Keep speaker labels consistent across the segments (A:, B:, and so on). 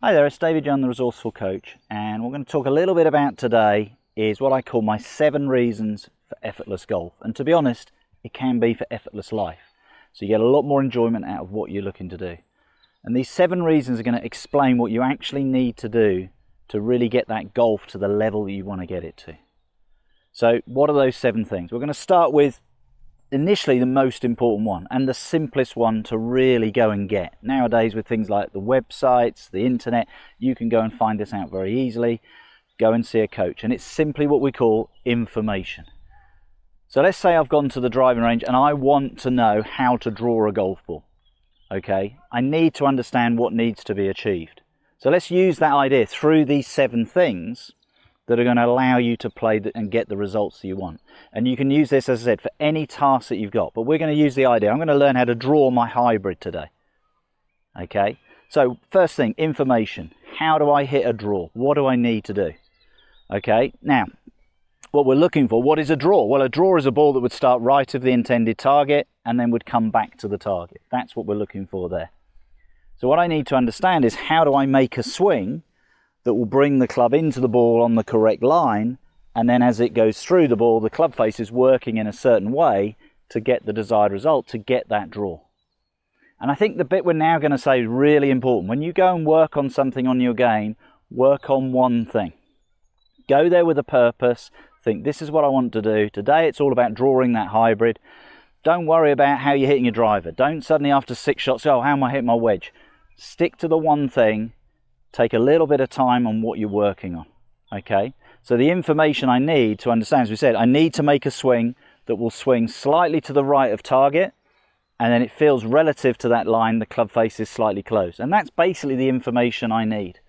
A: Hi there, it's David Young, the Resourceful Coach, and what we're going to talk a little bit about today is what I call my 7 reasons for effortless golf. And to be honest, it can be for effortless life. So you get a lot more enjoyment out of what you're looking to do. And these 7 reasons are going to explain what you actually need to do to really get that golf to the level that you want to get it to. So what are those 7 things? We're going to start with initially the most important one and the simplest one to really go and get. Nowadays with things like the websites, the internet, you can go and find this out very easily. Go and see a coach, and it's simply what we call information. So let's say I've gone to the driving range and I want to know how to draw a golf ball. Okay, I need to understand what needs to be achieved. So let's use that idea through these 7 things that are going to allow you to play and get the results that you want. And you can use this, as I said, for any task that you've got. But we're going to use the idea. I'm going to learn how to draw my hybrid today. Okay, so first thing, information. How do I hit a draw? What do I need to do? Okay, now, what we're looking for, what is a draw? Well, a draw is a ball that would start right of the intended target and then would come back to the target. That's what we're looking for there. So what I need to understand is, how do I make a swing that will bring the club into the ball on the correct line, and then as it goes through the ball, the club face is working in a certain way to get the desired result, to get that draw. And I think the bit we're now going to say is really important. When you go and work on something on your game, work on one thing. Go there with a purpose. Think, this is what I want to do. Today it's all about drawing that hybrid. Don't worry about how you're hitting your driver. Don't suddenly after 6 shots, oh, how am I hitting my wedge? Stick to the one thing. Take a little bit of time on what you're working on. Okay, so the information I need to understand, as we said, I need to make a swing that will swing slightly to the right of target, and then it feels relative to that line, the club face is slightly closed. And that's basically the information I need.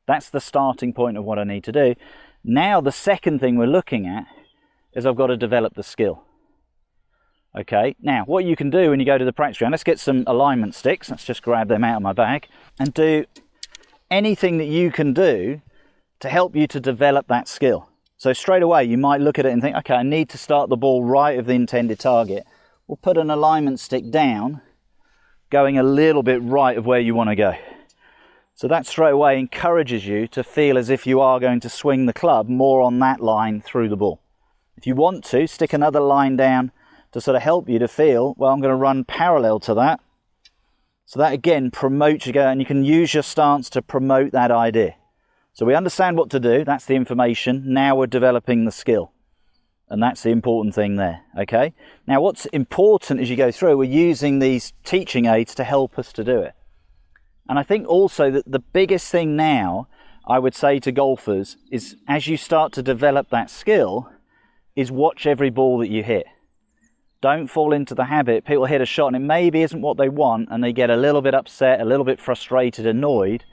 A: That's the starting point of what I need to do. Now the second thing we're looking at is I've got to develop the skill. Okay, now what you can do when you go to the practice ground, let's get some alignment sticks. Let's just grab them out of my bag and do anything that you can do to help you to develop that skill. So straight away you might look at it and think, okay, I need to start the ball right of the intended target. We'll put an alignment stick down, going a little bit right of where you want to go. So that straight away encourages you to feel as if you are going to swing the club more on that line through the ball. If you want to, stick another line down to sort of help you to feel, well, I'm going to run parallel to that. So that again promotes you, and you can use your stance to promote that idea. So we understand what to do, that's the information. Now we're developing the skill. And that's the important thing there, okay? Now what's important as you go through, we're using these teaching aids to help us to do it. And I think also that the biggest thing now, I would say to golfers, is as you start to develop that skill, is watch every ball that you hit. Don't fall into the habit. People hit a shot and it maybe isn't what they want, and they get a little bit upset, a little bit frustrated, annoyed,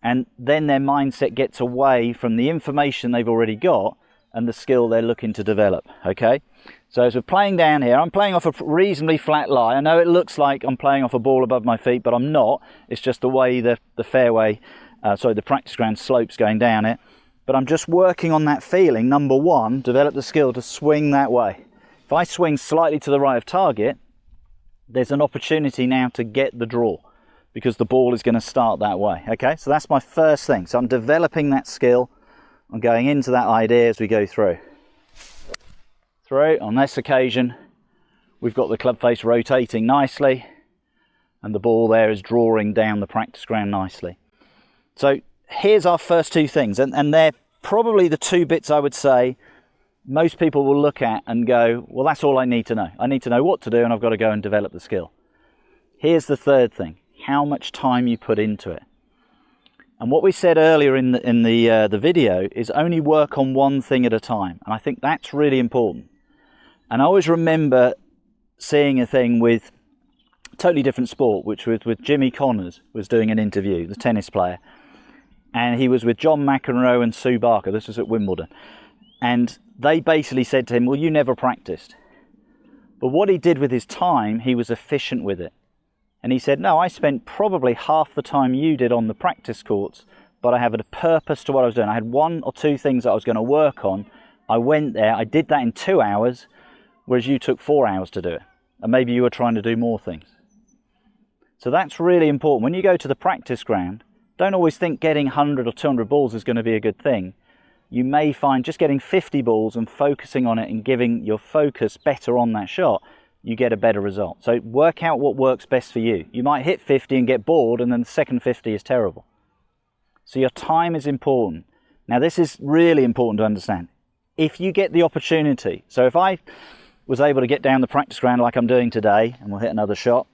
A: and then their mindset gets away from the information they've already got and the skill they're looking to develop. Okay, so as we're playing down here, I'm playing off a reasonably flat lie. I know it looks like I'm playing off a ball above my feet, but I'm not. It's just the way the fairway, the practice ground slopes going down it. But I'm just working on that feeling. Number one, develop the skill to swing that way. If I swing slightly to the right of target, there's an opportunity now to get the draw because the ball is going to start that way. Okay, so that's my first thing. So I'm developing that skill. I'm going into that idea as we go through. On this occasion, we've got the club face rotating nicely and the ball there is drawing down the practice ground nicely. So here's our first 2 things, and they're probably the 2 bits I would say most people will look at and go, well, that's all I need to know. I need to know what to do and I've got to go and develop the skill. Here's the third thing, how much time you put into it. And what we said earlier in the video is only work on one thing at a time. And I think that's really important. And I always remember seeing a thing with a totally different sport, which was with Jimmy Connors was doing an interview, the tennis player. And he was with John McEnroe and Sue Barker. This was at Wimbledon. And they basically said to him, well, you never practiced. But what he did with his time, he was efficient with it. And he said, no, I spent probably half the time you did on the practice courts, but I had a purpose to what I was doing. I had 1 or 2 things that I was going to work on. I went there, I did that in 2 hours, whereas you took 4 hours to do it. And maybe you were trying to do more things. So that's really important. When you go to the practice ground, Don't always think getting 100 or 200 balls is going to be a good thing. You may find just getting 50 balls and focusing on it and giving your focus better on that shot, you get a better result. So work out what works best for you. You might hit 50 and get bored, and then the second 50 is terrible. So your time is important. Now this is really important to understand. If you get the opportunity, so if I was able to get down the practice ground like I'm doing today, and we'll hit another shot,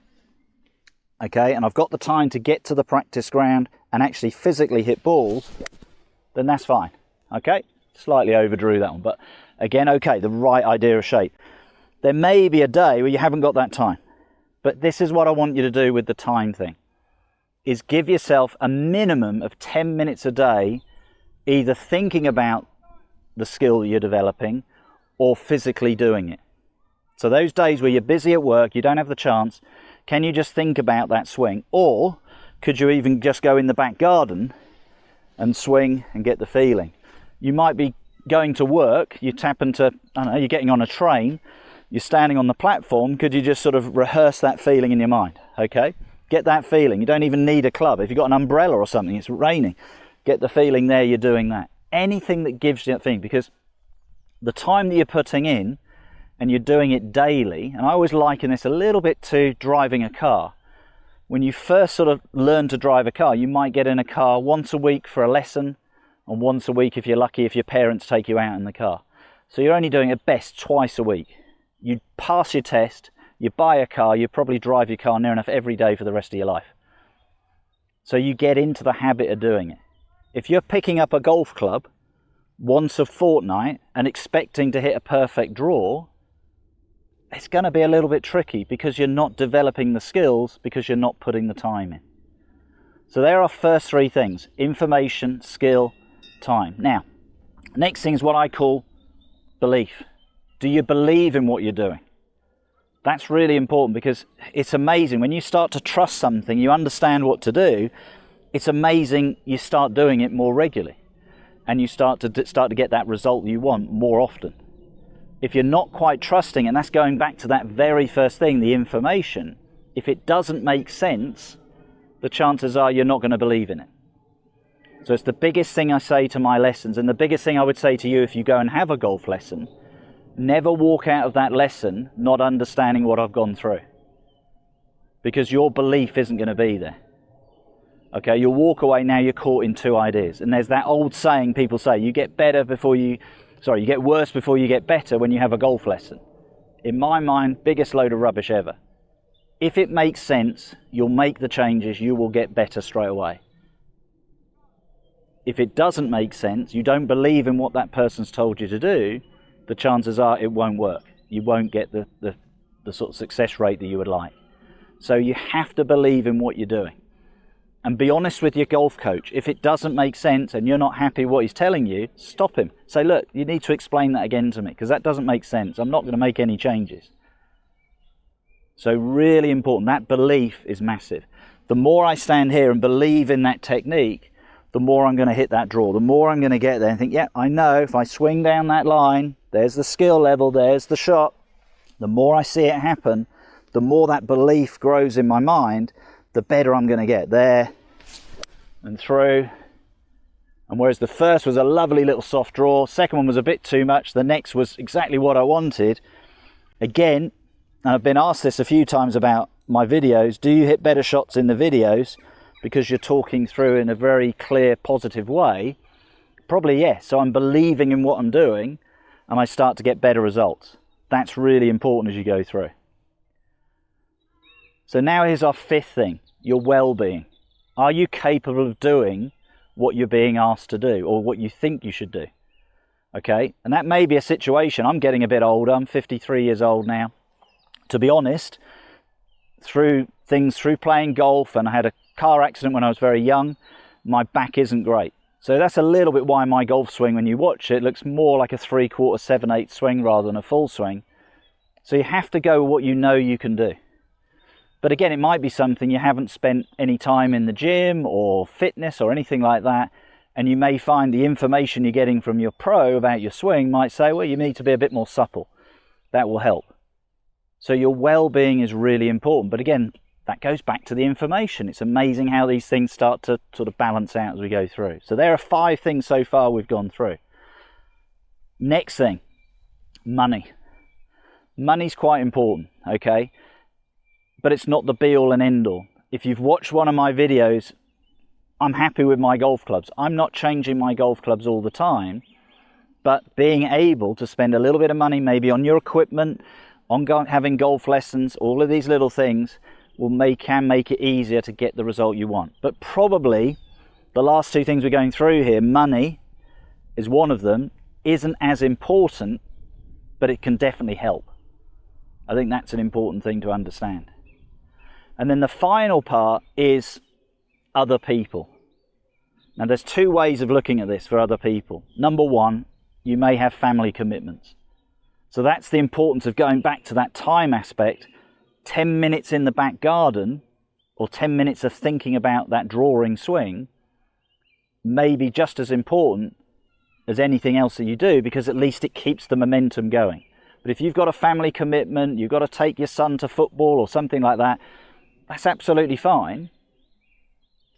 A: okay, and I've got the time to get to the practice ground and actually physically hit balls, then that's fine, okay? Slightly overdrew that one, but again, okay, the right idea of shape. There may be a day where you haven't got that time, but this is what I want you to do with the time thing, is give yourself a minimum of 10 minutes a day, either thinking about the skill that you're developing or physically doing it. So those days where you're busy at work, you don't have the chance, can you just think about that swing? Or could you even just go in the back garden and swing and get the feeling? You might be going to work, you tap into, I don't know, you're getting on a train, you're standing on the platform, could you just sort of rehearse that feeling in your mind, okay? Get that feeling. You don't even need a club. If you've got an umbrella or something, it's raining, get the feeling there you're doing that. Anything that gives you that feeling, because the time that you're putting in and you're doing it daily, and I always liken this a little bit to driving a car. When you first sort of learn to drive a car, you might get in a car once a week for a lesson, and once a week if you're lucky if your parents take you out in the car. So you're only doing at best twice a week. You pass your test, you buy a car, you probably drive your car near enough every day for the rest of your life. So you get into the habit of doing it. If you're picking up a golf club once a fortnight and expecting to hit a perfect draw, it's going to be a little bit tricky because you're not developing the skills, because you're not putting the time in. So there are first three things: information, skill, time. Now, next thing is what I call belief. Do you believe in what you're doing? That's really important, because it's amazing when you start to trust something, you understand what to do, it's amazing you start doing it more regularly and you start to get that result you want more often. If you're not quite trusting, and that's going back to that very first thing, the information, if it doesn't make sense, the chances are you're not going to believe in it. So it's the biggest thing I say to my lessons, and the biggest thing I would say to you if you go and have a golf lesson: never walk out of that lesson not understanding what I've gone through, because your belief isn't going to be there. Okay, you'll walk away, now you're caught in two ideas. And there's that old saying people say, you get worse before you get better when you have a golf lesson. In my mind, biggest load of rubbish ever. If it makes sense, you'll make the changes, you will get better straight away. If it doesn't make sense, you don't believe in what that person's told you to do, the chances are it won't work. You won't get the sort of success rate that you would like. So you have to believe in what you're doing. And be honest with your golf coach. If it doesn't make sense and you're not happy with what he's telling you, stop him. Say, look, you need to explain that again to me, because that doesn't make sense. I'm not going to make any changes. So really important. That belief is massive. The more I stand here and believe in that technique, the more I'm going to hit that draw. The more I'm going to get there and think, yeah, I know if I swing down that line, there's the skill level, there's the shot. The more I see it happen, the more that belief grows in my mind, the better I'm going to get there and through. And whereas the first was a lovely little soft draw, second one was a bit too much, the next was exactly what I wanted. Again, and I've been asked this a few times about my videos, do you hit better shots in the videos because you're talking through in a very clear, positive way? Probably yes. So I'm believing in what I'm doing and I start to get better results. That's really important as you go through. So now here's our fifth thing, your well-being. Are you capable of doing what you're being asked to do, or what you think you should do? Okay, and that may be a situation. I'm getting a bit older, I'm 53 years old now. To be honest, through playing golf, and I had a car accident when I was very young, my back isn't great. So that's a little bit why my golf swing, when you watch it, looks more like a 3/4, 7/8 swing rather than a full swing. So you have to go with what you know you can do. But again, it might be something you haven't spent any time in the gym or fitness or anything like that, and you may find the information you're getting from your pro about your swing might say, well, you need to be a bit more supple. That will help. So your well-being is really important. But again, That goes back to the information. It's amazing how these things start to sort of balance out as we go through. So there are 5 things so far we've gone through. Next thing, money. Money's quite important, okay? But it's not the be all and end all. If you've watched one of my videos, I'm happy with my golf clubs. I'm not changing my golf clubs all the time, but being able to spend a little bit of money maybe on your equipment, on having golf lessons, all of these little things can make it easier to get the result you want. But probably the last 2 things we're going through here, money is one of them, isn't as important, but it can definitely help. I think that's an important thing to understand. And then the final part is other people. Now there's 2 ways of looking at this for other people. Number 1, you may have family commitments. So that's the importance of going back to that time aspect. 10 minutes in the back garden or 10 minutes of thinking about that drawing swing may be just as important as anything else that you do, because at least it keeps the momentum going. But if you've got a family commitment, you've got to take your son to football or something like that, that's absolutely fine.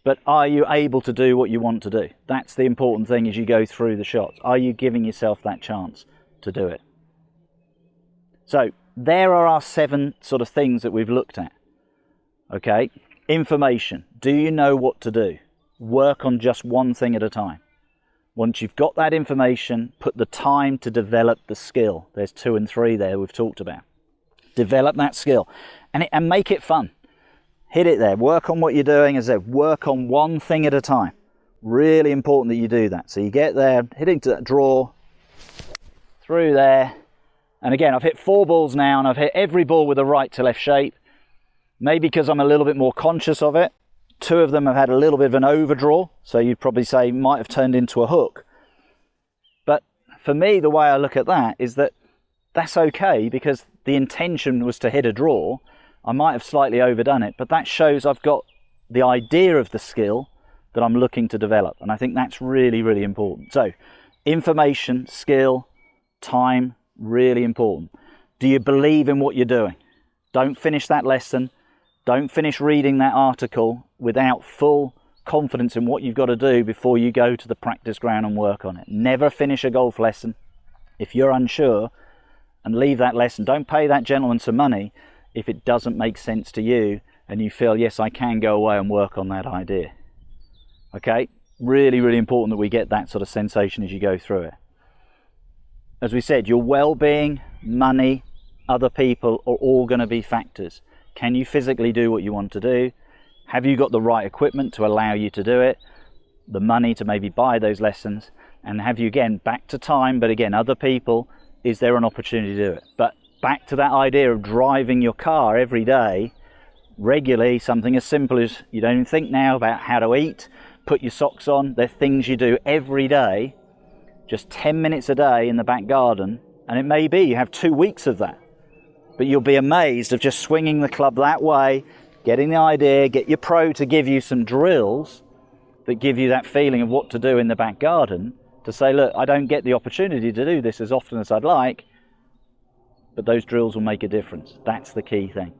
A: But are you able to do what you want to do? That's the important thing as you go through the shots. Are you giving yourself that chance to do it? So there are our 7 sort of things that we've looked at. Okay, information. Do you know what to do? Work on just one thing at a time. Once you've got that information, put the time to develop the skill. There's 2 and 3 there we've talked about. Develop that skill and make it fun. Hit it there. Work on what you're doing. As I said, work on one thing at a time. Really important that you do that. So you get there, hitting to that draw, through there. And again, I've hit 4 balls now, and I've hit every ball with a right to left shape. Maybe because I'm a little bit more conscious of it. 2 of them have had a little bit of an overdraw, so you'd probably say might have turned into a hook. But for me, the way I look at that is that that's okay, because the intention was to hit a draw. I might have slightly overdone it, but that shows I've got the idea of the skill that I'm looking to develop. And I think that's really, really important. So information, skill, time, really important. Do you believe in what you're doing? Don't finish that lesson. Don't finish reading that article without full confidence in what you've got to do before you go to the practice ground and work on it. Never finish a golf lesson if you're unsure, and leave that lesson. Don't pay that gentleman some money if it doesn't make sense to you and you feel, yes, I can go away and work on that idea. Okay, really, really important that we get that sort of sensation as you go through it. As we said, your well-being, money, other people are all going to be factors. Can you physically do what you want to do? Have you got the right equipment to allow you to do it? The money to maybe buy those lessons? And have you, again, back to time, but again, other people, is there an opportunity to do it? But back to that idea of driving your car every day, regularly, something as simple as, you don't even think now about how to eat, put your socks on. They're things you do every day, just 10 minutes a day in the back garden. And it may be you have 2 weeks of that, but you'll be amazed of just swinging the club that way, getting the idea, get your pro to give you some drills that give you that feeling of what to do in the back garden, to say, look, I don't get the opportunity to do this as often as I'd like, but those drills will make a difference. That's the key thing.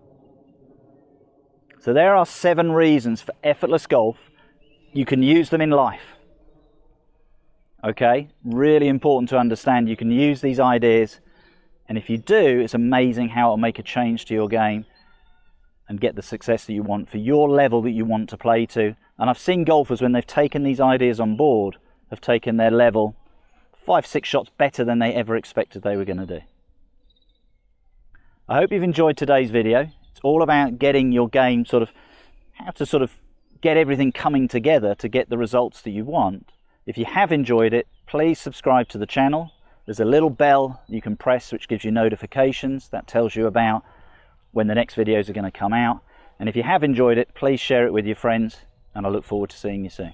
A: So there are 7 reasons for effortless golf. You can use them in life. Okay, really important to understand. You can use these ideas, and if you do, it's amazing how it'll make a change to your game and get the success that you want for your level that you want to play to. And I've seen golfers, when they've taken these ideas on board, have taken their level 5-6 shots better than they ever expected they were going to do. I hope you've enjoyed today's video. It's all about getting your game how to get everything coming together to get the results that you want. If you have enjoyed it, please subscribe to the channel. There's a little bell you can press which gives you notifications. That tells you about when the next videos are going to come out. And if you have enjoyed it, please share it with your friends, and I look forward to seeing you soon.